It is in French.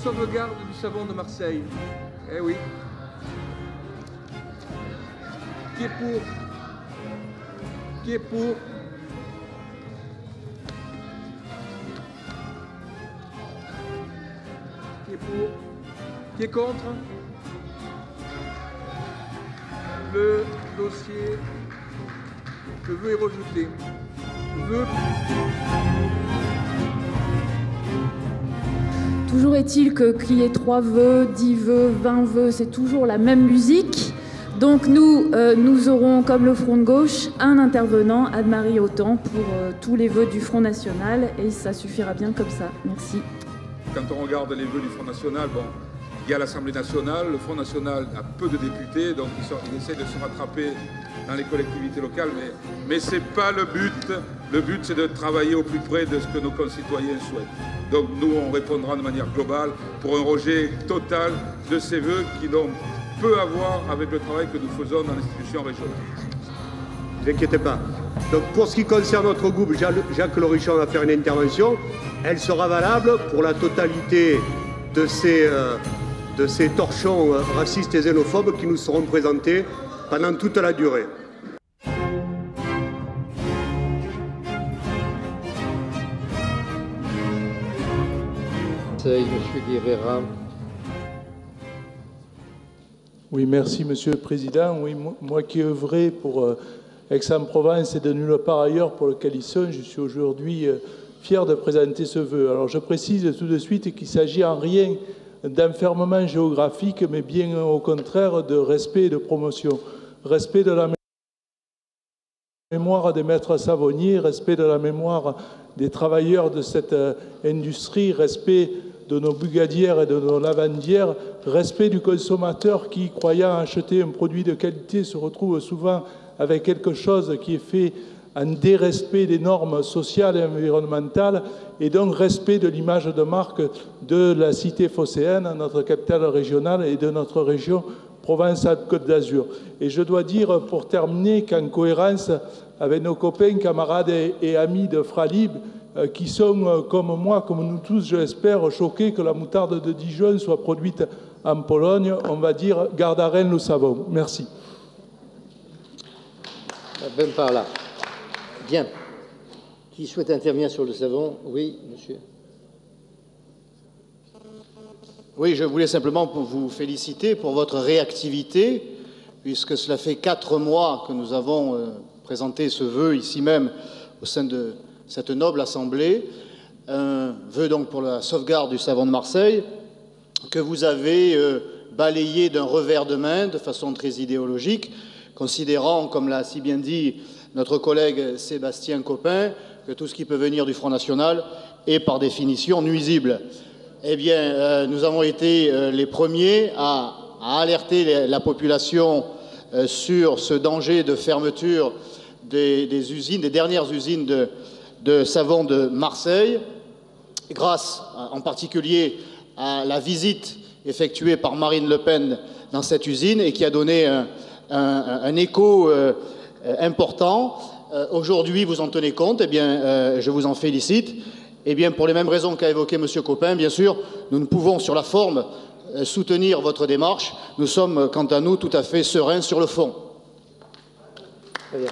sauvegarde du savon de Marseille. Eh oui. Qui est pour? Qui est pour? Qui est pour? Qui est contre? Le dossier, le vœu est rejeté. Vœu. Toujours est-il qu'il y ait 3 vœux, 10 vœux, 20 vœux, c'est toujours la même musique. Donc nous aurons, comme le Front de gauche, un intervenant, Anne-Marie Autant, pour tous les vœux du Front National, et ça suffira bien comme ça. Merci. Quand on regarde les vœux du Front National, bon, il y a l'Assemblée nationale, le Front National a peu de députés, donc il essaie de se rattraper dans les collectivités locales, mais ce n'est pas le but. Le but, c'est de travailler au plus près de ce que nos concitoyens souhaitent. Donc nous, on répondra de manière globale pour un rejet total de ces vœux qui n'ont peu à voir avec le travail que nous faisons dans l'institution régionale. Ne vous inquiétez pas. Donc pour ce qui concerne notre groupe, Jacques Lorichon va faire une intervention. Elle sera valable pour la totalité de ces torchons racistes et xénophobes qui nous seront présentés pendant toute la durée. Monsieur Guerrera. Oui, merci Monsieur le Président. Oui, moi qui œuvrais pour Aix-en-Provence et de nulle part ailleurs pour lequel ils sont, je suis aujourd'hui fier de présenter ce vœu. Alors je précise tout de suite qu'il s'agit en rien d'enfermement géographique, mais bien au contraire de respect et de promotion. Respect de la mémoire des maîtres savonniers, respect de la mémoire des travailleurs de cette industrie, respect de nos bugadières et de nos lavandières, respect du consommateur qui, croyant acheter un produit de qualité, se retrouve souvent avec quelque chose qui est fait en dérespect des normes sociales et environnementales, et donc respect de l'image de marque de la cité phocéenne, notre capitale régionale, et de notre région Provence-Alpes-Côte d'Azur. Et je dois dire, pour terminer, qu'en cohérence avec nos copains, camarades et amis de Fralib, qui sont, comme moi, comme nous tous, je l'espère, choqués que la moutarde de Dijon soit produite en Pologne, on va dire « garde à Rennes le savon ». Merci. Même par là. Bien. Qui souhaite intervenir sur le savon? Oui, monsieur. Oui, je voulais simplement vous féliciter pour votre réactivité, puisque cela fait 4 mois que nous avons présenté ce vœu ici même au sein de cette noble assemblée, un vœu donc pour la sauvegarde du savon de Marseille, que vous avez balayé d'un revers de main de façon très idéologique, considérant, comme l'a si bien dit notre collègue Sébastien Coppin, que tout ce qui peut venir du Front National est par définition nuisible. Eh bien, nous avons été les premiers à alerter la population sur ce danger de fermeture des usines, des dernières usines de savon de Marseille, grâce en particulier à la visite effectuée par Marine Le Pen dans cette usine et qui a donné un écho important. Aujourd'hui, vous en tenez compte, eh bien, je vous en félicite. Eh bien, pour les mêmes raisons qu'a évoqué M. Coppin, bien sûr, nous ne pouvons, sur la forme, soutenir votre démarche. Nous sommes, quant à nous, tout à fait sereins sur le fond. Très bien.